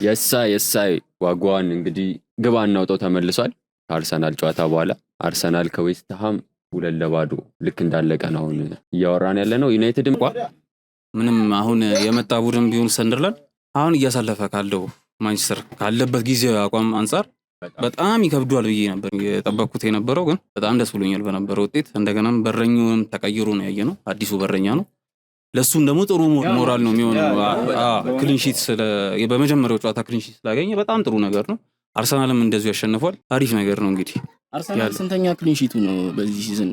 የሳይ ዋጓን እንግዲህ ግብ አናውጣው ተመልሷል። ከአርሰናል ጨዋታ በኋላ አርሰናል ከዌስትሃም 2-0 ልክ እንዳለቀ ነው አሁን እያወራን ያለ ነው። ዩናይትድም ምንም አሁን የመጣ ቡድን ቢሆን ሰንደርላንድ አሁን እያሳለፈ ካለው ማንቸስተር ካለበት ጊዜ አቋም አንጻር በጣም ይከብዷል ብዬ ነበር የጠበቅኩት የነበረው፣ ግን በጣም ደስ ብሎኛል በነበረው ውጤት። እንደገናም በረኛውም ተቀይሮ ነው ያየነው፣ አዲሱ በረኛ ነው። ለሱም ደግሞ ጥሩ ሞራል ነው የሚሆነው። ክሊንሺት በመጀመሪያው ጨዋታ ክሊንሺት ስላገኘ በጣም ጥሩ ነገር ነው። አርሰናልም እንደዚሁ ያሸንፏል። አሪፍ ነገር ነው። እንግዲህ አርሰናል ስንተኛ ክሊንሺቱ ነው በዚህ ሲዝን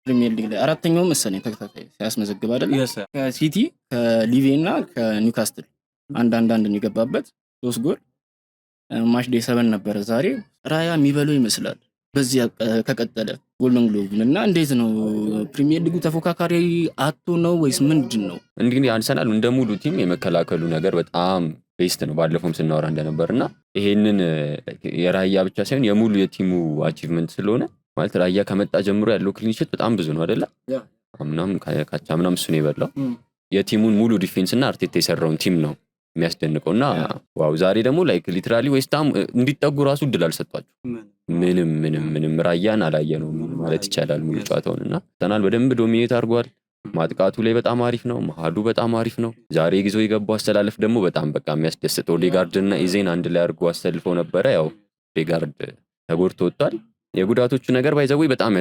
ፕሪሚየር ሊግ ላይ? አራተኛው መሰለኝ ተከታታይ ሲያስመዘግብ አይደል? ከሲቲ ከሊቬ እና ከኒውካስትል አንድ ነው የገባበት 3 ጎል። ማች ዴይ 7 ነበረ ዛሬ። ራያ የሚበለው ይመስላል በዚህ ከቀጠለ ጎልደን ግሎብን። እና እንዴት ነው ፕሪሚየር ሊጉ ተፎካካሪ አቶ ነው ወይስ ምንድን ነው? እንግዲህ አርሰናል እንደ ሙሉ ቲም የመከላከሉ ነገር በጣም ቤስት ነው። ባለፈውም ስናወራ እንደነበር እና ይሄንን የራያ ብቻ ሳይሆን የሙሉ የቲሙ አቺቭመንት ስለሆነ ማለት ራያ ከመጣ ጀምሮ ያለው ክሊንሺት በጣም ብዙ ነው አይደለ? አምናም ካቻምናም እሱ ነው የበላው። የቲሙን ሙሉ ዲፌንስ እና አርቴታ የሰራውን ቲም ነው የሚያስደንቀው። እና ዋው ዛሬ ደግሞ ላይክ ሊትራሊ ዌስትሃም እንዲጠጉ ራሱ እድል አልሰጧቸው። ምንም ራያን አላየ ነው ማለት ይቻላል ሙሉ ጨዋታውን። እና አርሰናል በደንብ ዶሚኔት አድርጓል። ማጥቃቱ ላይ በጣም አሪፍ ነው። መሃሉ በጣም አሪፍ ነው። ዛሬ ጊዜው የገባው አስተላለፍ ደግሞ በጣም በቃ የሚያስደስተው ኦዴጋርድ እና ኢዜን አንድ ላይ አድርጎ አሰልፈው ነበረ። ያው ኦዴጋርድ ተጎድቶ ወጥቷል። የጉዳቶቹ ነገር ባይዘው በጣም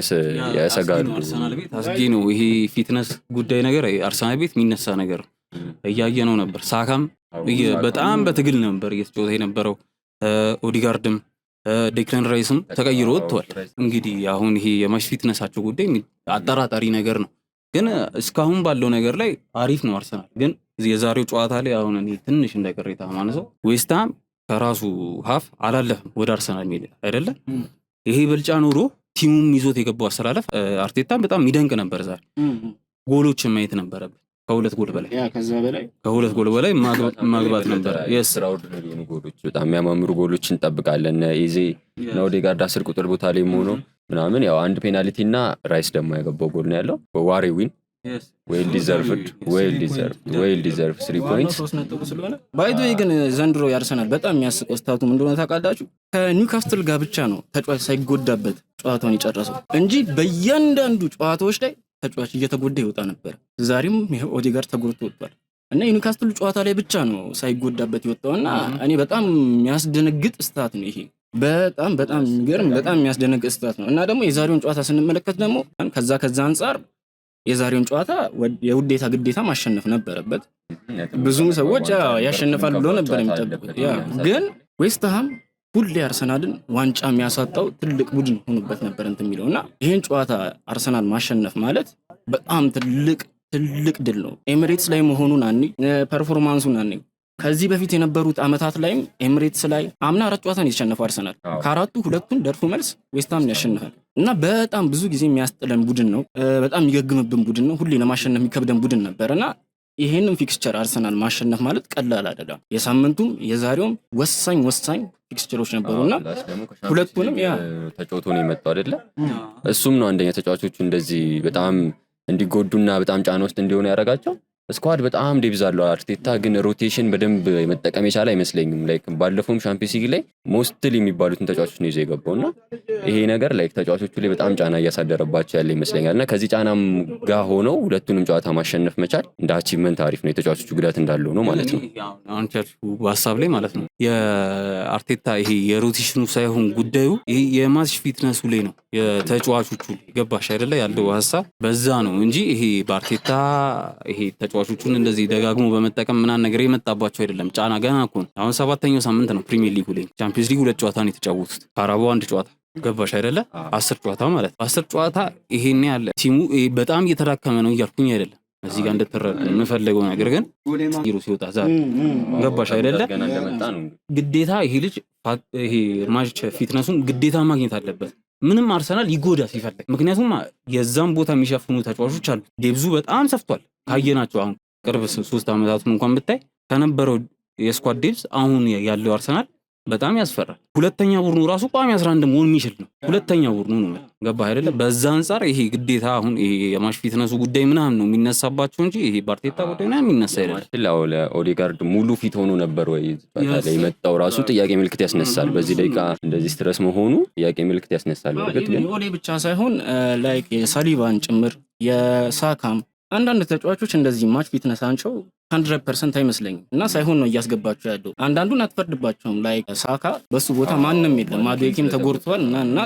ያሰጋሉ። አርሰናል ቤት አስጊ ነው ይሄ ፊትነስ ጉዳይ ነገር። አርሰናል ቤት የሚነሳ ነገር እያየ ነው ነበር። ሳካም በጣም በትግል ነበር እየተጫወተ የነበረው። ኦዴጋርድም ዴክላን ራይስም ተቀይሮ ወጥቷል። እንግዲህ አሁን ይሄ የማች ፊትነሳቸው ጉዳይ አጠራጣሪ ነገር ነው። ግን እስካሁን ባለው ነገር ላይ አሪፍ ነው አርሰናል። ግን የዛሬው ጨዋታ ላይ አሁን እኔ ትንሽ እንደቀረታ ማነሰው ዌስትሃም ከራሱ ሀፍ አላለፍም ወደ አርሰናል ሜዳ አይደለም። ይሄ ብልጫ ኖሮ ቲሙም ይዞት የገባው አሰላለፍ አርቴታም በጣም የሚደንቅ ነበር። ዛሬ ጎሎችን ማየት ነበረበት። ከሁለት ጎል በላይ ማግባት ነበር። ጎሎች በጣም የሚያማምሩ ጎሎችን እንጠብቃለን። ኢዜ እና ኦዴጋርድ 10 ቁጥር ቦታ ላይ ሆኖ ምናምን ያው አንድ ፔናልቲ እና ራይስ ደግሞ ያገባው ጎል ነው ያለው። ዋሬ ዊን ዌል ዲዘርቭድ 3 ፖይንትስ ባይ ዘ ወይ። ግን ዘንድሮ ያርሰናል በጣም የሚያስቀው ስታቱም እንደሆነ ታውቃላችሁ ከኒውካስትል ጋር ብቻ ነው ተጫዋች ሳይጎዳበት ጨዋታውን የጨረሰው እንጂ በእያንዳንዱ ጨዋታዎች ላይ ተጫዋች እየተጎዳ ይወጣ ነበር። ዛሬም ኦዴጋርድ ተጎድቶ ወጥቷል እና የኒውካስትል ጨዋታ ላይ ብቻ ነው ሳይጎዳበት ይወጣውና እኔ በጣም የሚያስደነግጥ ስታት ነው ይሄ። በጣም የሚገርም በጣም የሚያስደነግጥ ስታት ነው። እና ደግሞ የዛሬውን ጨዋታ ስንመለከት ደግሞ ከዛ አንጻር የዛሬውን ጨዋታ የውዴታ ግዴታ ማሸነፍ ነበረበት። ብዙም ሰዎች ያሸንፋል ብለው ነበር የሚጠብቁት። ግን ዌስትሃም ሁሌ አርሰናልን ዋንጫ የሚያሳጣው ትልቅ ቡድን ሆኖበት ነበር የሚለው እና ይሄን ጨዋታ አርሰናል ማሸነፍ ማለት በጣም ትልቅ ድል ነው። ኤሚሬትስ ላይ መሆኑን ፐርፎርማንሱን ከዚህ በፊት የነበሩት አመታት ላይም ኤሚሬትስ ላይ አምና 4 ጨዋታን የተሸነፈው አርሰናል ከአራቱ 2ቱን ደርሶ መልስ ዌስትሃምን ያሸንፋል እና በጣም ብዙ ጊዜ የሚያስጥለን ቡድን ነው። በጣም የሚገግምብን ቡድን ነው። ሁሌ ለማሸነፍ የሚከብደን ቡድን ነበርና ይሄንን ፊክስቸር አርሰናል ማሸነፍ ማለት ቀላል አይደለም። የሳምንቱም የዛሬውም ወሳኝ ፊክስቸሮች ነበሩና ሁለቱንም ተጫውቶ ነው የመጣው አይደለ? እሱም ነው አንደኛ ተጫዋቾቹ እንደዚህ በጣም እንዲጎዱና በጣም ጫና ውስጥ እንዲሆኑ ያደረጋቸው። ስኳድ በጣም ዴብዝ አለው። አርቴታ ግን ሮቴሽን በደንብ መጠቀም የቻለ አይመስለኝም። ላይክ ባለፈውም ቻምፒየንስ ሊግ ላይ ሞስትሊ የሚባሉትን ተጫዋቾች ነው ይዞ የገባውና ይሄ ነገር ላይክ ተጫዋቾቹ ላይ በጣም ጫና እያሳደረባቸው ያለ ይመስለኛልና ከዚህ ጫናም ጋር ሆነው ሁለቱንም ጨዋታ ማሸነፍ መቻል እንደ አቺቭመንት አሪፍ ነው። የተጫዋቾቹ ጉዳት እንዳለው ነው ማለት ነው። አሁን ሀሳብ ላይ ማለት ነው የአርቴታ ይሄ የሮቴሽኑ ሳይሆን ጉዳዩ ይሄ የማች ፊትነሱ ላይ ነው። የተጫዋቾቹ ገባሽ አይደለ ያለው ሀሳብ በዛ ነው እንጂ ይሄ በአርቴታ ይሄ ተጫዋቾቹን እንደዚህ ደጋግሞ በመጠቀም ምናምን ነገር የመጣባቸው አይደለም። ጫና ገና እኮ ነው። አሁን 7ኛው ሳምንት ነው ፕሪሚየር ሊጉ ላይ። ቻምፒየንስ ሊግ 2 ጨዋታ ነው የተጫወቱት። ካራባኦ 1 ጨዋታ ገባሽ አይደለ 10 ጨዋታ ማለት 10 ጨዋታ ይሄን ያለ ቲሙ በጣም እየተዳከመ ነው እያልኩኝ አይደለም። እዚህ ጋር እንድትረዱ የምፈልገው ነገር ግን ሂሮ ሲወጣ ዛሬ ገባሽ አይደለ ግዴታ ይሄ ልጅ ይሄ ማች ፊትነሱን ግዴታ ማግኘት አለበት። ምንም አርሰናል ይጎዳ ሲፈልግ። ምክንያቱም የዛም ቦታ የሚሸፍኑ ተጫዋቾች አሉ። ዴብዙ በጣም ሰፍቷል ካየናቸው። አሁን ቅርብ 3 አመታቱን እንኳን ብታይ ከነበረው የስኳድ ዴብዝ አሁን ያለው አርሰናል በጣም ያስፈራል። ሁለተኛ ቡድኑ ራሱ ቋሚ 11 መሆን የሚችል ነው። ሁለተኛ ቡድኑ ነው። ገባህ አይደለ? በዛ አንጻር ይሄ ግዴታ አሁን ይሄ የማች ፊትነሱ ጉዳይ ምናምን ነው የሚነሳባቸው እንጂ ይሄ በአርቴታ ጉዳይ ምናምን የሚነሳ አይደለም። ለኦዴጋርድ ሙሉ ፊት ሆኖ ነበር ወይ የመጣው ራሱ ጥያቄ ምልክት ያስነሳል። በዚህ ደቂቃ እንደዚህ ስትረስ መሆኑ ጥያቄ ምልክት ያስነሳል። እርግጥ ግን ኦዴ ብቻ ሳይሆን ላይክ የሳሊባን ጭምር የሳካም አንዳንድ ተጫዋቾች እንደዚህ ማች ፊትነሳቸው 100% አይመስለኝም እና ሳይሆን ነው እያስገባቸው ያለው። አንዳንዱን አትፈርድባቸውም። ላይክ ሳካ በሱ ቦታ ማንም የለም። ማዱዌኬም ተጎድቷል እና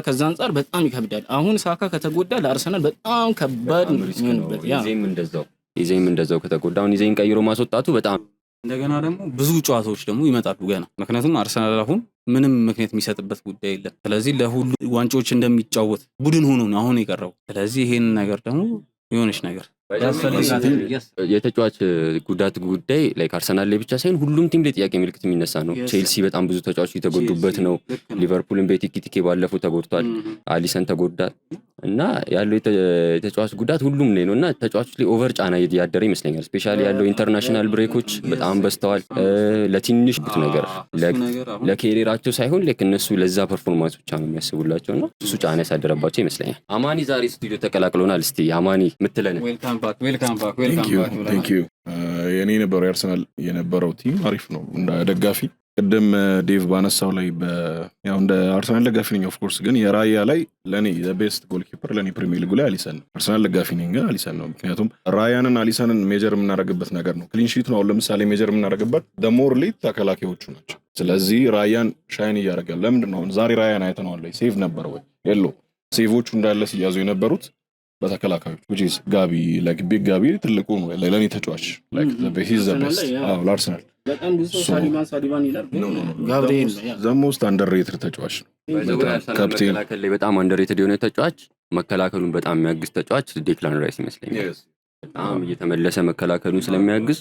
ከዛ አንጻር በጣም ይከብዳል። አሁን ሳካ ከተጎዳ ለአርሰናል በጣም ከባድ የሚሆንበት ኢዜም እንደዛው ከተጎዳ አሁን ኢዜን ቀይሮ ማስወጣቱ በጣም እንደገና ደግሞ ብዙ ጨዋታዎች ደግሞ ይመጣሉ ገና። ምክንያቱም አርሰናል አሁን ምንም ምክንያት የሚሰጥበት ጉዳይ የለም። ስለዚህ ለሁሉ ዋንጫዎች እንደሚጫወት ቡድን ሆኖ ነው አሁን የቀረው። ስለዚህ ይሄን ነገር ደግሞ የሆነች ነገር የተጫዋች ጉዳት ጉዳይ ላይክ አርሰናል ላይ ብቻ ሳይሆን ሁሉም ቲም ላይ ጥያቄ ምልክት የሚነሳ ነው። ቼልሲ በጣም ብዙ ተጫዋቾች የተጎዱበት ነው። ሊቨርፑልን በቲኪቲኬ ባለፈው ተጎድቷል። አሊሰን ተጎዳ እና ያለው የተጫዋች ጉዳት ሁሉም ላይ ነው እና ተጫዋቾች ላይ ኦቨር ጫና ያደረ ይመስለኛል። ስፔሻሊ ያለው ኢንተርናሽናል ብሬኮች በጣም በዝተዋል። ለትንሽ ነገር ለኬሪራቸው ሳይሆን ላይክ እነሱ ለዛ ፐርፎርማንስ ብቻ ነው የሚያስቡላቸው እና እሱ ጫና ያሳደረባቸው ይመስለኛል። አማኒ ዛሬ ስቱዲዮ ተቀላቅሎናል። እስቲ አማኒ ምትለን የኔ የነበረው የአርሰናል የነበረው ቲም አሪፍ ነው። እንደ ደጋፊ ቅድም ዴቭ ባነሳው ላይ ያው እንደ አርሰናል ደጋፊ ነኝ ኦፍኮርስ፣ ግን የራያ ላይ ለኔ ቤስት ጎልኪፐር ለኔ ፕሪሚየር ሊጉ ላይ አሊሰን ነው። አርሰናል ደጋፊ ነኝ ግን አሊሰን ነው። ምክንያቱም ራያንን አሊሰንን ሜጀር የምናደርግበት ነገር ነው። ክሊን ሺት ነው ለምሳሌ ሜጀር የምናደርግበት ደሞር ሌት ተከላካዮቹ ናቸው። ስለዚህ ራያን ሻይን እያደረጋል። ለምንድን ነው ዛሬ ራያን አይተነዋል ወይ? ሴቭ ነበር ወይ? የሎ ሴቮቹ እንዳለ ሲያዙ የነበሩት በተከላካዮች which is ጋቢ like ቢግ ጋቢ ትልቁ ነው ለኔ ተጫዋች like the best ለአርሰናል በጣም ብዙ ሳሊባን ይላል ጋብሪኤል the most underrated ተጫዋች ነው። ካፕቴን መከላከል ላይ በጣም underrated የሆነ ተጫዋች፣ መከላከሉን በጣም የሚያግዝ ተጫዋች ዴክላን ራይስ ይመስለኛል። በጣም እየተመለሰ መከላከሉን ስለሚያግዝ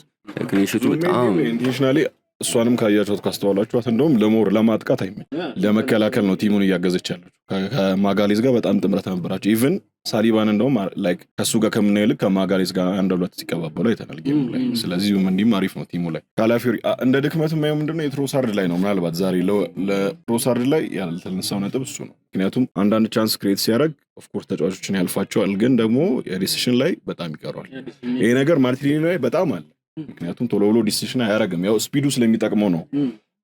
ክሊንሺቱ በጣም ኢንቴንሽናሊ እሷንም ካያችሁት ካስተዋላችኋት እንደውም ለሞር ለማጥቃት አይመች ለመከላከል ነው ቲሙን እያገዘች ያለችው። ከማጋሌዝ ጋር በጣም ጥምረት ነበራቸው። ኢቭን ሳሊባን እንደውም ላይክ ከሱ ጋር ከምናየው ይልቅ ከማጋሌዝ ጋር አንድ ሁለት ሲቀባበሉ አይተናል ጌሙ ላይ። ስለዚህ እንዲህም አሪፍ ነው ቲሙ ላይ። ካላፊዮሪ እንደ ድክመት የማየው ምንድነው የትሮሳርድ ላይ ነው። ምናልባት ዛሬ ለትሮሳርድ ላይ ያልተነሳው ነጥብ እሱ ነው። ምክንያቱም አንዳንድ ቻንስ ክሬት ሲያደርግ ኦፍኮርስ ተጫዋቾችን ያልፋቸዋል፣ ግን ደግሞ የዲሲሽን ላይ በጣም ይቀረዋል። ይሄ ነገር ማርቲኔሊ ላይ በጣም አለ። ምክንያቱም ቶሎ ብሎ ዲሲሽን አያደርግም። ያው ስፒዱ ስለሚጠቅመው ነው።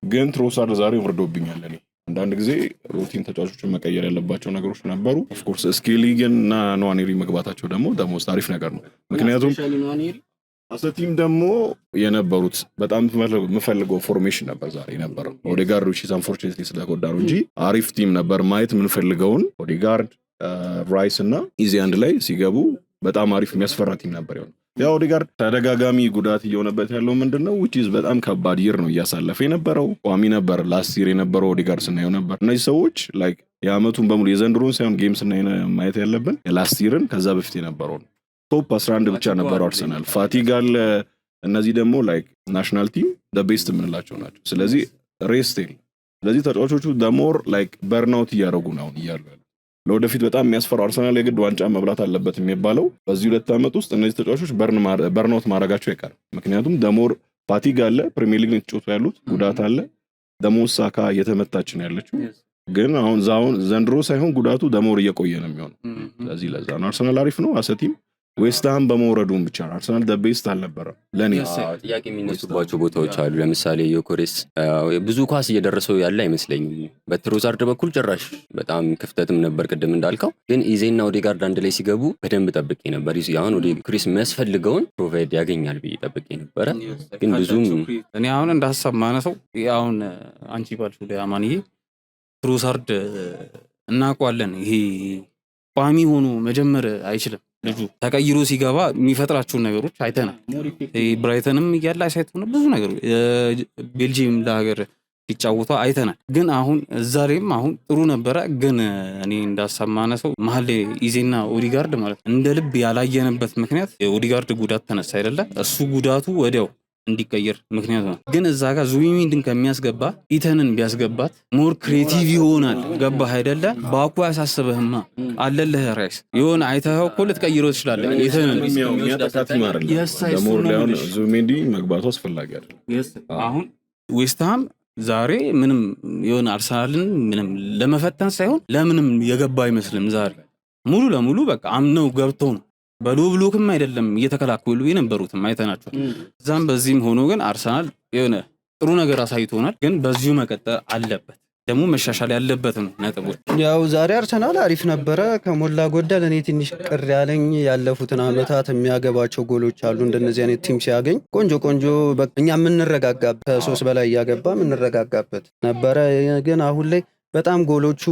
ግን ትሮሳርድ ዛሬ ወርዶብኛል። እኔ አንዳንድ ጊዜ ሩቲን ተጫዋቾችን መቀየር ያለባቸው ነገሮች ነበሩ። ኦፍኮርስ ስኬሊገን እና ኖዋኔሪ መግባታቸው ደግሞ ደሞስት አሪፍ ነገር ነው። ምክንያቱም አሰቲም ደግሞ የነበሩት በጣም የምፈልገው ፎርሜሽን ነበር ዛሬ የነበረው። ኦዴጋርድ ዊች ኢዝ አንፎርቹኔትሊ ስለጎዳ ነው እንጂ አሪፍ ቲም ነበር ማየት የምንፈልገውን። ኦዴጋርድ ራይስ እና ኢዚ አንድ ላይ ሲገቡ በጣም አሪፍ የሚያስፈራ ቲም ነበር የሆነው። ያው ኦዴጋርድ ተደጋጋሚ ጉዳት እየሆነበት ያለው ምንድነው which is በጣም ከባድ ይር ነው እያሳለፈ የነበረው። ቋሚ ነበር ላስት ይር የነበረው ኦዴጋርድ ስናየው ነበር። እነዚህ ሰዎች ላይክ የአመቱን በሙሉ የዘንድሮን ሳይሆን ጌም ስናይ ማየት ያለብን የላስት ይርን ከዛ በፊት የነበረው ነው። ቶፕ 11 ብቻ ነበረው አርሰናል። ፋቲግ አለ። እነዚህ ደግሞ ላይክ ናሽናል ቲም the best የምንላቸው ናቸው። ስለዚህ ሬስቴል ስለዚህ ተጫዋቾቹ the more like burnout እያደረጉ ነው እያሉ ለወደፊት በጣም የሚያስፈራው አርሰናል የግድ ዋንጫ መብላት አለበት የሚባለው በዚህ 2 አመት ውስጥ እነዚህ ተጫዋቾች በርናውት ማድረጋቸው አይቀርም። ምክንያቱም ደሞር ፋቲግ አለ፣ ፕሪሚየር ሊግ ተጫውቶ ያሉት ጉዳት አለ። ደሞር ሳካ እየተመታች ነው ያለችው፣ ግን አሁን ዘንድሮ ሳይሆን ጉዳቱ ደሞር እየቆየ ነው የሚሆነው። ስለዚህ ለዛ ነው አርሰናል አሪፍ ነው አሰቲም ዌስትሃም በመውረዱም ብቻ አርሰናል the best አልነበረም። ለኔ ጥያቄ የሚነሱባቸው ቦታዎች አሉ። ለምሳሌ ዮኮሬስ ብዙ ኳስ እየደረሰው ያለ አይመስለኝም። በትሮዛርድ በኩል ጭራሽ በጣም ክፍተትም ነበር ቅድም እንዳልከው። ግን ኢዜና ኦዴጋርድ አንድ ላይ ሲገቡ በደንብ ጠብቄ ነበር። አሁን ዮኮሬስ የሚያስፈልገውን ፕሮቫይድ ያገኛል ብዬ ጠብቄ ነበረ። ግን ብዙም እኔ አሁን እንደ ሀሳብ ማነሰው አሁን አንቺ ባልሽው ላይ አማንዬ ትሮዛርድ እናውቀዋለን። ይሄ ቋሚ ሆኖ መጀመር አይችልም። ልጁ ተቀይሮ ሲገባ የሚፈጥራቸውን ነገሮች አይተናል። ብራይተንም እያለ አይሳይተው ብዙ ነገሮች ቤልጂየም ለሀገር ሲጫወቱ አይተናል። ግን አሁን ዛሬም አሁን ጥሩ ነበረ። ግን እኔ እንዳሰማነ ሰው መሀል ላይ ኢዜና ኦዲጋርድ ማለት እንደ ልብ ያላየንበት ምክንያት የኦዲጋርድ ጉዳት ተነሳ አይደለ? እሱ ጉዳቱ ወዲያው እንዲቀየር ምክንያት ነው። ግን እዛ ጋር ዙቢሜንዲን ከሚያስገባ ኢተንን ቢያስገባት ሞር ክሬቲቭ ይሆናል። ገባህ አይደለ? ባኩ ያሳስበህማ አለልህ ራይስ የሆነ አይተኸው እኮ ልትቀይረው ትችላለህ። ኢተንን ዙቢሜንዲ መግባቱ አስፈላጊ አይደለም። አሁን ዌስትሃም ዛሬ ምንም የሆነ አርሰናልን ምንም ለመፈተን ሳይሆን ለምንም የገባ አይመስልም። ዛሬ ሙሉ ለሙሉ በቃ አምነው ገብተው ነው በሎ ብሎክም አይደለም እየተከላከሉ የነበሩትም አይተናቸዋል። እዛም በዚህም ሆኖ ግን አርሰናል የሆነ ጥሩ ነገር አሳይቶናል። ግን በዚሁ መቀጠል አለበት ደግሞ መሻሻል ያለበት ነው ነጥቦች። ያው ዛሬ አርሰናል አሪፍ ነበረ ከሞላ ጎደል። እኔ ትንሽ ቅር ያለኝ ያለፉትን ዓመታት የሚያገባቸው ጎሎች አሉ እንደነዚህ አይነት ቲም ሲያገኝ ቆንጆ እኛ የምንረጋጋበት ከ3 በላይ እያገባ የምንረጋጋበት ነበረ። ግን አሁን ላይ በጣም ጎሎቹ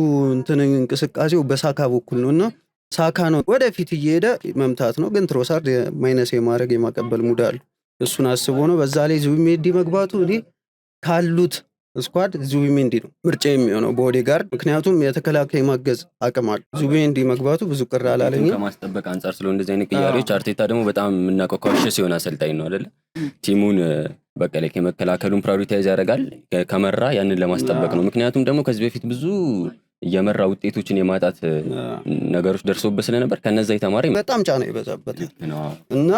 እንቅስቃሴው በሳካ በኩል ነው እና ሳካ ነው ወደፊት እየሄደ መምታት ነው። ግን ትሮሳርድ ማይነስ የማድረግ የማቀበል ሙድ አለ። እሱን አስቦ ነው። በዛ ላይ ዙቢሜንዲ መግባቱ እኔ ካሉት ስኳድ ዙቢሜንዲ ነው ምርጫ የሚሆነው በኦዴጋርድ፣ ምክንያቱም የተከላካይ ማገዝ አቅም አለ። ዙቢሜንዲ መግባቱ ብዙ ቅር አላለኝም ከማስጠበቅ አንጻር ስለሆነ እንደዚህ አይነት ቅያሬዎች አርቴታ ደግሞ በጣም የምናውቀው ካውሽስ የሆነ አሰልጣኝ ነው አይደለ? ቲሙን በቃ ላይ የመከላከሉን ፕራዮሪታይዝ ያደርጋል ከመራ ያንን ለማስጠበቅ ነው። ምክንያቱም ደግሞ ከዚህ በፊት ብዙ እየመራ ውጤቶችን የማጣት ነገሮች ደርሶበት ስለነበር ከነዛ የተማረ በጣም ጫና ይበዛበታል እና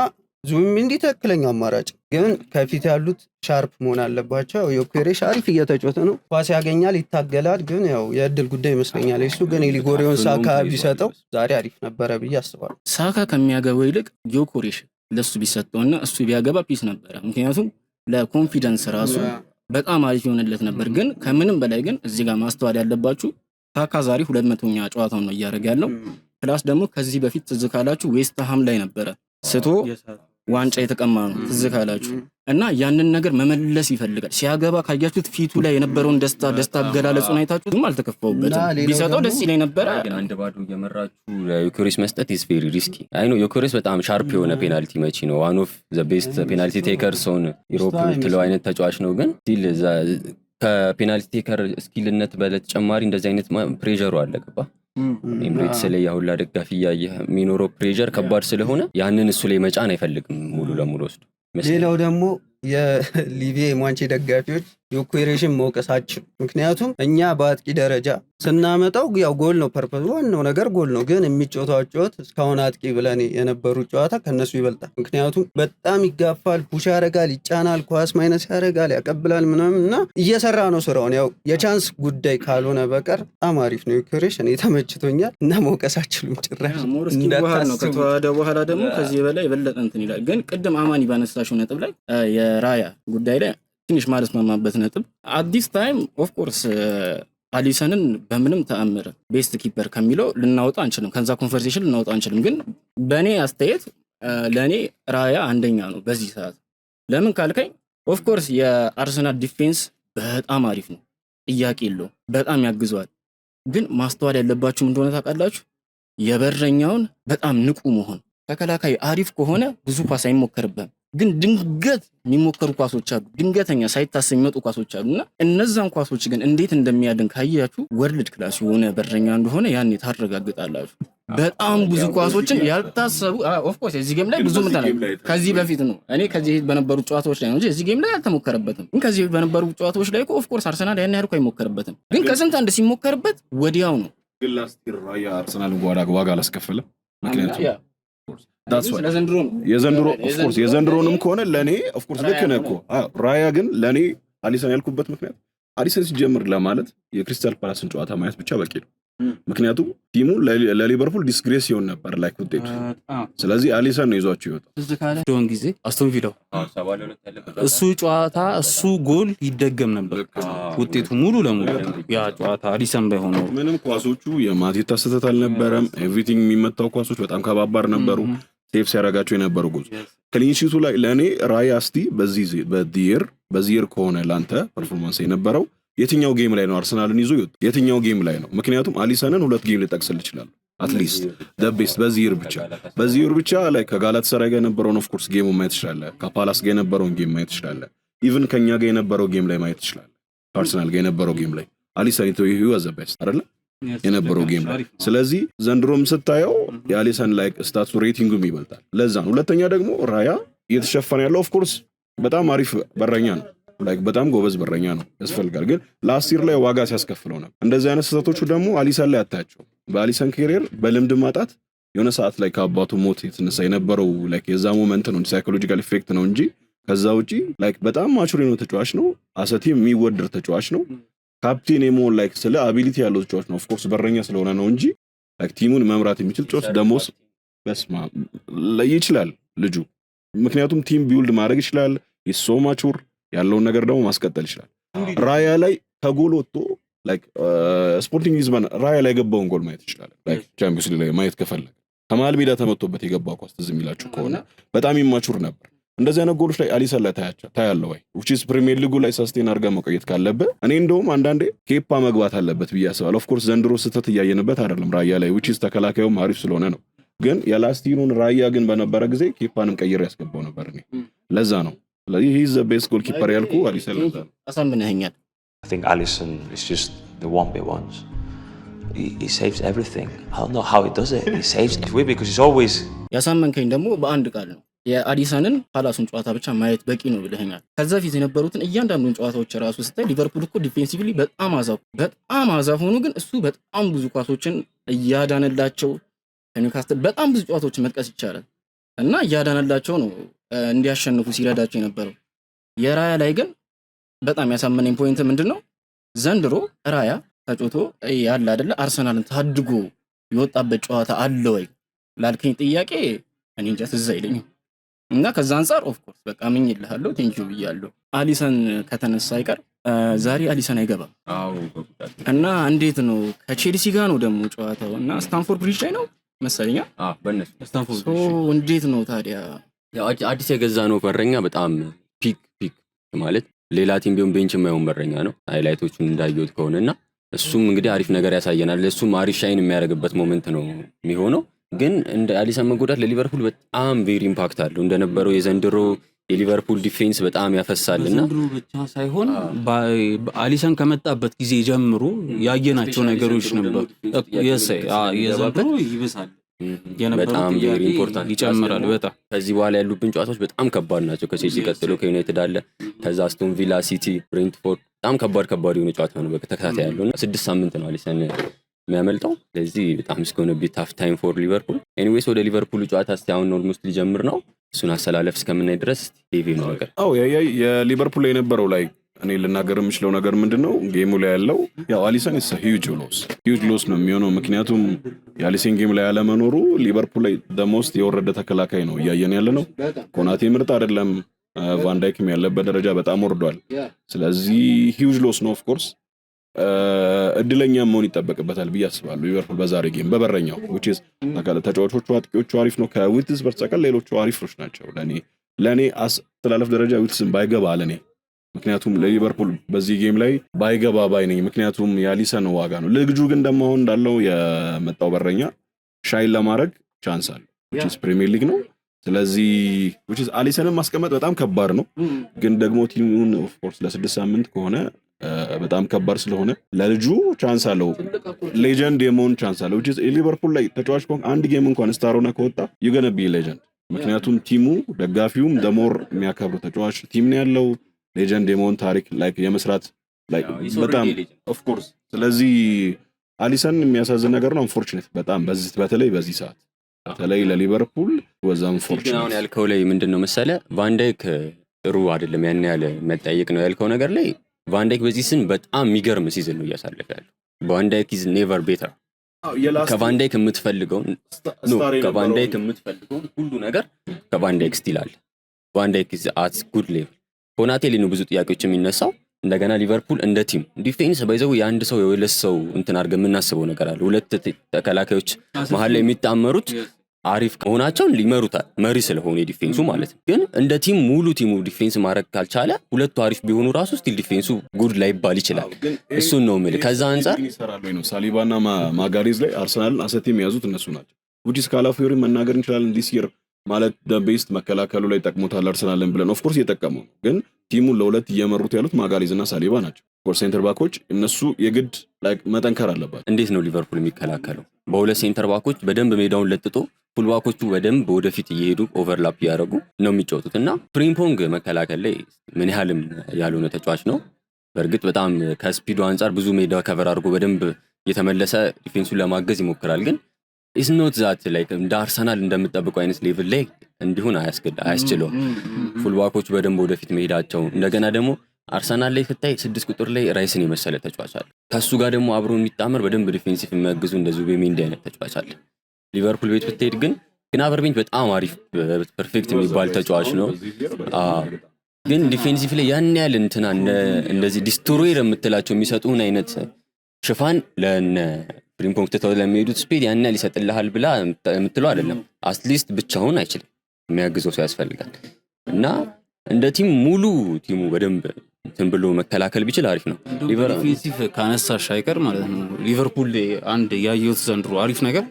ዙቢሜንዲ ትክክለኛ አማራጭ፣ ግን ከፊት ያሉት ሻርፕ መሆን አለባቸው። ዮኬሬሽ አሪፍ እየተጫወተ ነው፣ ኳስ ያገኛል፣ ይታገላል። ግን ያው የእድል ጉዳይ ይመስለኛል እሱ። ግን ሊጎሪዮን ሳካ ቢሰጠው ዛሬ አሪፍ ነበረ ብዬ አስባለሁ። ሳካ ከሚያገባው ይልቅ ዮኬሬሽ ለሱ ቢሰጠውና እሱ ቢያገባ ፒስ ነበረ። ምክንያቱም ለኮንፊደንስ ራሱ በጣም አሪፍ ይሆንለት ነበር። ግን ከምንም በላይ ግን እዚህ ጋር ማስተዋል ያለባችሁ ሳካ ዛሬ 200ኛ ጨዋታውን ነው እያደረገ ያለው። ፕላስ ደግሞ ከዚህ በፊት ትዝ ካላችሁ ዌስትሃም ላይ ነበረ ስቶ ዋንጫ የተቀማ ነው ትዝ ካላችሁ እና ያንን ነገር መመለስ ይፈልጋል። ሲያገባ ካያችሁት ፊቱ ላይ የነበረውን ደስታ አገላለጹን አይታችሁትም። አልተከፋውበትም። ቢሰጠው ደስ ይለኝ ነበረ። ግን 1-0 እየመራችሁ ለዮኬሬስ መስጠት ኢዝ ቬሪ ሪስኪ። አይ ኖ ዮኬሬስ በጣም ሻርፕ የሆነ ፔናልቲ መቺ ነው። ዋን ኦፍ ዘ ቤስት ፔናልቲ ቴከርስ ኦን ዩሮፕ የምትለው አይነት ተጫዋች ነው። ግን ስቲል ከፔናልቲ ቴከር ስኪልነት በተጨማሪ እንደዚህ አይነት ፕሬዠሩ አለ ገባ ኤምሬትስ ላይ ያሁላ ደጋፊ እያየህ የሚኖረው ፕሬዠር ከባድ ስለሆነ ያንን እሱ ላይ መጫን አይፈልግም ሙሉ ለሙሉ ወስዶ። ሌላው ደግሞ የሊቪዬ ማንቼ ደጋፊዎች ዮኬሬሽን መውቀሳችን፣ ምክንያቱም እኛ በአጥቂ ደረጃ ስናመጣው ያው ጎል ነው ፐርፐዝ፣ ዋናው ነገር ጎል ነው። ግን የሚጫወተው እስካሁን አጥቂ ብለን የነበሩ ጨዋታ ከነሱ ይበልጣል። ምክንያቱም በጣም ይጋፋል፣ ፑሽ ያደርጋል፣ ይጫናል፣ ኳስ ማይነስ ያደርጋል፣ ያቀብላል ምናምን እና እየሰራ ነው ስራውን። ያው የቻንስ ጉዳይ ካልሆነ በቀር በጣም አሪፍ ነው ዮኬሬሽ። እኔ ተመችቶኛል እና መውቀሳችሉም ጭራሽ ነው። ከተዋደ በኋላ ደግሞ ከዚህ በላይ የበለጠ እንትን ይላል። ግን ቅድም አማኒ ባነሳሽው ነጥብ ላይ የራያ ጉዳይ ላይ ትንሽ ማለት ማማበት ነጥብ አዲስ ታይም ኦፍ ኮርስ አሊሰንን በምንም ተአምር ቤስት ኪፐር ከሚለው ልናወጣ አንችልም፣ ከዛ ኮንቨርሴሽን ልናወጣ አንችልም። ግን በእኔ አስተያየት ለእኔ ራያ አንደኛ ነው በዚህ ሰዓት። ለምን ካልከኝ ኦፍ ኮርስ የአርሰናል ዲፌንስ በጣም አሪፍ ነው፣ ጥያቄ የለው፣ በጣም ያግዘዋል። ግን ማስተዋል ያለባችሁ እንደሆነ ታውቃላችሁ፣ የበረኛውን በጣም ንቁ መሆን። ተከላካይ አሪፍ ከሆነ ብዙ ኳስ አይሞከርበትም። ግን ድንገት የሚሞከሩ ኳሶች አሉ፣ ድንገተኛ ሳይታሰብ የሚመጡ ኳሶች አሉና እነዛን ኳሶች ግን እንዴት እንደሚያድን ካያችሁ ወርልድ ክላስ የሆነ በረኛ እንደሆነ ያኔ ታረጋግጣላችሁ። በጣም ብዙ ኳሶችን ያልታሰቡ ኦፍ ኮርስ እዚህ ጌም ላይ ብዙ ከዚህ በፊት ነው እኔ ከዚህ በነበሩ ጨዋታዎች ላይ ነው እንጂ እዚህ ጌም ላይ አልተሞከረበትም። ግን ከዚህ በነበሩ ጨዋታዎች ላይ ኦፍ ኮርስ አርሰናል ያን ያህል አይሞከርበትም። ግን ከስንት አንድ ሲሞከርበት ወዲያው ነው። ግን ላስት ይር ራያ አርሰናል ዋጋ አላስከፈለም። ምክንያቱም የዘንድሮንም ከሆነ ለእኔ ኦፍኮርስ ልክ ነህ እኮ ራያ። ግን ለእኔ አሊሰን ያልኩበት ምክንያት አሊሰን ሲጀምር ለማለት የክሪስታል ፓላስን ጨዋታ ማየት ብቻ በቂ ነው። ምክንያቱም ቲሙ ለሊቨርፑል ዲስግሬስ ይሆን ነበር ላይክ ውጤቱ። ስለዚህ አሊሰን ነው ይዟቸው ይወጣል። ዶን ጊዜ አስቶን ቪላው እሱ ጨዋታ እሱ ጎል ይደገም ነበር ውጤቱ ሙሉ ለሙሉ ያ ጨዋታ አሊሰን ባይሆን ነው። ምንም ኳሶቹ የማቴታ ስህተት አልነበረም። ኤቭሪቲንግ የሚመታው ኳሶች በጣም ከባባር ነበሩ። ሴፍ ሲያረጋቸው የነበሩ ጎል ክሊንሺቱ ላይ ለእኔ ራያ እስቲ በዚህ ይር ከሆነ ለአንተ ፐርፎርማንስ የነበረው የትኛው ጌም ላይ ነው? አርሰናልን ይዞ ይወጣ የትኛው ጌም ላይ ነው? ምክንያቱም አሊሰንን 2 ጌም ልጠቅስል ይችላል አትሊስት ቤስት በዚህ ይር ብቻ ላይ ከጋላታሳራይ ጋር የነበረውን ኦፍ ኮርስ ጌሙ ማየት ትችላለህ። ከፓላስ ጋር የነበረውን ጌም ማየት ትችላለህ። ኢቭን ከኛ ጋር የነበረው ጌም ላይ ማየት ትችላለህ። አርሰናል ጋር የነበረው ጌም ላይ አሊሰን ይሄ ዋዝ ዘ ቤስት አይደለ የነበረው ጌም ላይ። ስለዚህ ዘንድሮም ስታየው የአሊሰን ላይክ ስታቱ ሬቲንጉም ይበልጣል። ለዛ ነው። ሁለተኛ ደግሞ ራያ እየተሸፈነ ያለው ኦፍ ኮርስ በጣም አሪፍ በረኛ ነው። ላይክ በጣም ጎበዝ በረኛ ነው ያስፈልጋል። ግን ላስት ይር ላይ ዋጋ ሲያስከፍለው ነበር። እንደዚህ አይነት ስህተቶቹ ደግሞ አሊሰን ላይ አታያቸው። በአሊሰን ካሪየር በልምድ ማጣት የሆነ ሰዓት ላይ ከአባቱ ሞት የተነሳ የነበረው ላይክ የዛ ሞመንት ነው፣ ሳይኮሎጂካል ኢፌክት ነው እንጂ ከዛ ውጪ ላይክ በጣም ማቹር ነው ተጫዋች ነው። አሰቲም የሚወደድ ተጫዋች ነው። ካፕቴን የመሆን ላይክ ስለ አቢሊቲ ያለው ተጫዋች ነው። ኦፍ ኮርስ በረኛ ስለሆነ ነው እንጂ ላይክ ቲሙን መምራት የሚችል ተጫዋች ደሞስ በስማ ይችላል ልጁ። ምክንያቱም ቲም ቢውልድ ማድረግ ይችላል። ይሶ ማቹር ያለውን ነገር ደግሞ ማስቀጠል ይችላል። ራያ ላይ ከጎል ወጥቶ ላይክ ስፖርቲንግ ሊዝበን ራያ ላይ የገባውን ጎል ማየት ይችላል። ላይክ ቻምፒዮንስ ሊግ ላይ ማየት ከፈለገ ከመሃል ሜዳ ተመቶበት የገባው ኳስ ትዝ የሚላችሁ ከሆነ በጣም ኢማቹር ነበር። እንደዚህ አይነት ጎሎች ላይ አሊሰን ላይ ታያለው ወይ which is ፕሪሚየር ሊጉ ላይ ሰስቴን አድርጋ መቆየት ካለበት እኔ እንደውም አንዳንዴ ኬፓ መግባት አለበት ብዬ አስባለሁ። ኦፍ ኮርስ ዘንድሮ ስህተት እያየንበት አይደለም ራያ ላይ which is ተከላካዩም አሪፍ ስለሆነ ነው። ግን የላስቲኑን ራያ ግን በነበረ ጊዜ ኬፓንም ቀይሬ ያስገባው ነበር እኔ ለዛ ነው። ስለዚህ he is the best goalkeeper ያልኩ አሊሰን ለዛ ነው። አሳምነኸኛል። I think Alisson is just the 1v1s. He saves everything. I don't know how he does it. He saves it because he's always ያሳመንከኝ ደግሞ በአንድ ቃል ነው የአሊሰንን ፓላሱን ጨዋታ ብቻ ማየት በቂ ነው ብለኸኛል። ከዛ ፊት የነበሩትን እያንዳንዱን ጨዋታዎች ራሱ ስታይ ሊቨርፑል እኮ ዲፌንሲቭሊ በጣም አዛፍ ሆኖ ግን እሱ በጣም ብዙ ኳሶችን እያዳነላቸው ከኒውካስትል በጣም ብዙ ጨዋታዎችን መጥቀስ ይቻላል እና እያዳነላቸው ነው እንዲያሸንፉ ሲረዳቸው የነበረው። የራያ ላይ ግን በጣም ያሳመነኝ ፖይንት ምንድነው ዘንድሮ ራያ ተጫውቶ ያለ አይደለ አርሰናልን ታድጎ የወጣበት ጨዋታ አለ ወይ ላልከኝ ጥያቄ እኔ እንጃ ትዝ አይለኝም። እና ከዛ አንፃር ኦፍ ኮርስ በቃ ምን ይልሃለሁ ቴንኪው ብያለሁ። አሊሰን ከተነሳ አይቀር ዛሬ አሊሰን አይገባም። እና እንዴት ነው ከቼልሲ ጋር ነው ደግሞ ጨዋታው እና ስታንፎርድ ብሪጅ ላይ ነው መሰለኛ። በእነሱ ስታንፎርድ እንዴት ነው ታዲያ ያው አዲስ የገዛ ነው በረኛ በጣም ፒክ ማለት ሌላ ቲም ቢሆን ቤንች የማይሆን በረኛ ነው ሃይላይቶቹን እንዳየሁት ከሆነና እሱም እንግዲህ አሪፍ ነገር ያሳየናል። እሱም አሪፍ ሻይን የሚያደርግበት ሞመንት ነው የሚሆነው። ግን እንደ አሊሰን መጎዳት ለሊቨርፑል በጣም ቬሪ ኢምፓክት አለው። እንደነበረው የዘንድሮ የሊቨርፑል ዲፌንስ በጣም ያፈሳልና ዘንድሮ ብቻ ሳይሆን አሊሰን ከመጣበት ጊዜ ጀምሮ ያየናቸው ነገሮች ነበሩ። የዘንድሮ ይብሳል በጣም ቬሪ ኢምፖርታንት ይጨምራል። በጣም ከዚህ በኋላ ያሉብን ጨዋታዎች በጣም ከባድ ናቸው። ከቼልሲ ቀጥሎ ከዩናይትድ አለ፣ ከዛ አስቶን ቪላ፣ ሲቲ፣ ብሬንትፎርድ በጣም ከባድ የሆነ ጨዋታ ነው በተከታታይ ያለውና 6 ሳምንት ነው አሊሰን የሚያመልጠው። ስለዚህ በጣም እስከሆነ ቢታፍ ታይም ፎር ሊቨርፑል። ኤኒዌይስ ወደ ሊቨርፑል ጨዋታ እስቲ አሁን ኦልሞስት ሊጀምር ነው። እሱን አሰላለፍ እስከምናይ ድረስ ሄቪ ነው ነገር። የሊቨርፑል ላይ የነበረው ላይ እኔ ልናገር የምችለው ነገር ምንድነው ጌሙ ላይ ያለው ያው አሊሰን is a huge loss ነው የሚሆነው። ምክንያቱም የአሊሰን ጌም ላይ ያለመኖሩ ሊቨርፑል ላይ ደሞስት የወረደ ተከላካይ ነው እያየን ያለ ነው። ኮናቴ ምርጥ አይደለም፣ ቫንዳይክም ያለበት ደረጃ በጣም ወርዷል። ስለዚህ huge loss ነው። ኦፍ ኮርስ እድለኛ መሆን ይጠበቅበታል ብዬ አስባለሁ። ሊቨርፑል በዛሬ ጌም በበረኛው which is ተጫዋቾቹ አጥቂዎቹ አሪፍ ነው። ከዊትስ በስተቀር ሌሎቹ አሪፎች ናቸው። ለኔ አስተላለፍ ደረጃ ዊትስን ባይገባ ለኔ ምክንያቱም ለሊቨርፑል በዚህ ጌም ላይ ባይገባ ባይ ነኝ። ምክንያቱም የአሊሰን ዋጋ ነው። ልግጁ ግን ደግሞ አሁን እንዳለው የመጣው በረኛ ሻይን ለማድረግ ቻንስ አለ which is ፕሪሚየር ሊግ ነው። ስለዚህ which is አሊሰንን ማስቀመጥ በጣም ከባድ ነው። ግን ደግሞ ቲሙን ኦፍ ኮርስ ለ6 ሳምንት ከሆነ በጣም ከባድ ስለሆነ ለልጁ ቻንስ አለው፣ ሌጀንድ የመሆን ቻንስ አለው። which is ሊቨርፑል ላይ ተጫዋች ኮን አንድ ጌም እንኳን ስታር ሆነ ከወጣ you gonna be legend። ምክንያቱም ቲሙ ደጋፊውም ደሞር የሚያከብሩ ተጫዋች ቲም ነው ያለው። ሌጀንድ የመሆን ታሪክ ላይክ የመስራት ላይክ በጣም ኦፍ ኮርስ። ስለዚህ አሊሰን የሚያሳዝን ነገር ነው አንፎርቹኔት በጣም በተለይ በዚህ ሰዓት በተለይ ለሊቨርፑል ወዛም ፎርቹኔት። አሁን ያልከው ላይ ምንድነው መሰለ ቫንዳይክ ጥሩ አይደለም ያን ያለ መጠየቅ ነው ያልከው ነገር ላይ ቫንዳይክ በዚህ ስን በጣም የሚገርም ሲዝን ነው እያሳለፈ ያለው። ቫንዳይክ is never better። ከቫንዳይክ የምትፈልገውን ሁሉ ነገር ከቫንዳይክ ስቲል አለ። ቫንዳይክ is at good level። ኮናቴ ላይ ነው ብዙ ጥያቄዎች የሚነሳው። እንደገና ሊቨርፑል እንደ ቲም ዲፌንስ ባይዘው የአንድ ሰው የሁለት ሰው እንትን አድርገን የምናስበው ነገር አለ። ሁለት ተከላካዮች መሀል ላይ የሚጣመሩት አሪፍ ከሆናቸው ሊመሩታል መሪ ስለሆነ ዲፌንሱ ማለት ነው። ግን እንደ ቲም ሙሉ ቲሙ ዲፌንስ ማድረግ ካልቻለ ሁለቱ አሪፍ ቢሆኑ ራሱ ስቲል ዲፌንሱ ጉድ ላይባል ይችላል። እሱን ነው የምልህ። ከዛ አንፃር ይሰራሉ ነው ሳሊባና ማጋሪዝ ላይ አርሰናልን አሰቲም የያዙት እነሱ ናቸው። which is ካላፊዮሪ መናገር እንችላለን this year ማለት ደቤስት መከላከሉ ላይ ጠቅሞታል አርሰናልን ብለን ኦፍ ኮርስ እየጠቀመው ነው። ግን ቲሙን ለሁለት እየመሩት ያሉት ማጋሪዝ እና ሳሊባ ናቸው። ፎር ሴንተር ባኮች እነሱ የግድ ላይክ መጠንከር አለባቸው። እንዴት ነው ሊቨርፑል የሚከላከለው? በሁለት ሴንተር ባኮች በደንብ ሜዳውን ለጥጦ ፉል ባኮቹ በደንብ ወደፊት እየሄዱ ኦቨርላፕ ያደረጉ ነው የሚጫወቱት እና ፍሪምፖንግ መከላከል ላይ ምን ያህልም ያልሆነ ተጫዋች ነው። በእርግጥ በጣም ከስፒዱ አንፃር ብዙ ሜዳ ከቨር አድርጎ በደንብ የተመለሰ ዲፌንሱን ለማገዝ ይሞክራል። ግን ኢዝ ኖት ዛት ላይክ እንደ አርሰናል እንደምጠብቀው አይነት ሌቭል ላይ እንዲሆን አያስችለውም። ፉልባኮቹ በደንብ ወደፊት መሄዳቸው እንደገና ደግሞ አርሰናል ላይ ስታይ 6 ቁጥር ላይ ራይስን የመሰለ ተጫዋች አለ። ከሱ ጋር ደግሞ አብሮ የሚጣመር በደንብ ዲፌንሲቭ የሚያግዙ እንደ ዙቢሜንዲ አይነት ተጫዋች አለ። ሊቨርፑል ቤት ብትሄድ ግን ግናበርቤንች በጣም አሪፍ ፐርፌክት የሚባል ተጫዋች ነው። ግን ዲፌንሲቭ ላይ ያን ያህል እንትና እንደዚህ ዲስትሮይር የምትላቸው የሚሰጡን አይነት ሽፋን ለነ ፍሪምፖንግ ተተው ለሚሄዱት ስፒድ ያን ያህል ይሰጥልሃል ብላ የምትለው አይደለም። አትሊስት ብቻውን አይችልም፣ የሚያግዘው ሰው ያስፈልጋል። እና እንደ ቲም ሙሉ ቲሙ በደንብ እንትን ብሎ መከላከል ቢችል አሪፍ ነው። ዲፌንሲቭ ካነሳሽ አይቀር ማለት ነው ሊቨርፑል አንድ ያየሁት ዘንድሮ አሪፍ ነገር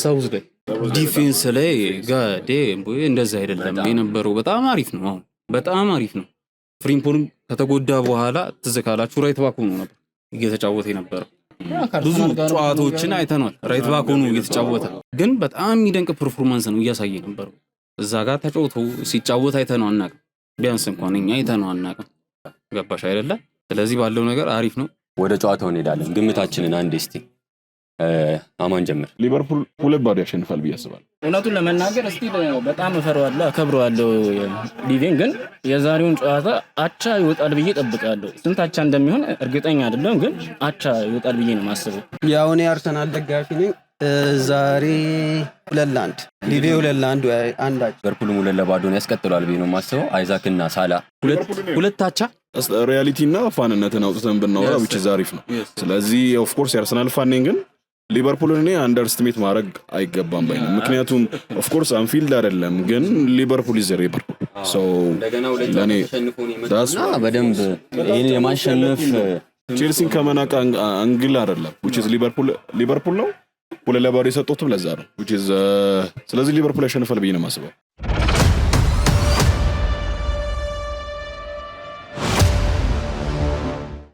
ሳውዝ ላይ ዲፌንስ ላይ ጋዴ እንደዛ አይደለም የነበረው። በጣም አሪፍ ነው። አሁን በጣም አሪፍ ነው። ፍሪምፖንግ ከተጎዳ በኋላ ትዝ ካላችሁ ራይት ባክ ሆኖ ነበር እየተጫወተ የነበረው። ብዙ ጨዋታዎችን አይተናል። ራይት ባክ ሆኖ እየተጫወተ ግን በጣም የሚደንቅ ፐርፎርማንስ ነው እያሳየ ነበረው። እዛ ጋር ተጫውቶ ሲጫወት አይተነው አናውቅም። ቢያንስ እንኳን እኛ አይተነው አናውቅም። ገባሽ አይደለ? ስለዚህ ባለው ነገር አሪፍ ነው። ወደ ጨዋታው እንሄዳለን። ግምታችንን አንድ እስቲ አማን ጀምር። ሊቨርፑል 2-0 ያሸንፋል ብዬ አስባለሁ። እውነቱን ለመናገር እስቲ በጣም እፈራዋለሁ፣ አከብረዋለሁ ሊቬን። ግን የዛሬውን ጨዋታ አቻ ይወጣል ብዬ ጠብቃለሁ። ስንት አቻ እንደሚሆን እርግጠኛ አይደለም፣ ግን አቻ ይወጣል ብዬ ነው የማስበው። ያው እኔ አርሰናል ደጋፊ ነኝ። ዛሬ 2-1 ሊቬ 2-1 አንዳች ሊቨርፑል 2-0 ያስቀጥላል ብዬ ነው የማስበው። አይዛክና ሳላ ሁለት አቻ ሪያሊቲና ፋንነትን አውጥተን ብናወራ which is አሪፍ ነው። ስለዚህ ኦፍ ኮርስ የአርሰናል ፋን ነኝ፣ ግን ሊቨርፑልን እኔ አንደርስቲሜት ማድረግ አይገባም ባይ ነው። ምክንያቱም ኦፍ ኮርስ አንፊልድ አይደለም፣ ግን ሊቨርፑል ኢዝ ሊቨርፑል ሶ ለኔ ዳስና በደንብ ይሄን የማሸነፍ ቼልሲን ከመናቅ አንግል አይደለም which is ሊቨርፑል ነው 2-0 የሰጡት ለዛ ነው which is ስለዚህ ሊቨርፑል ያሸንፋል ብዬ ነው የማስበው።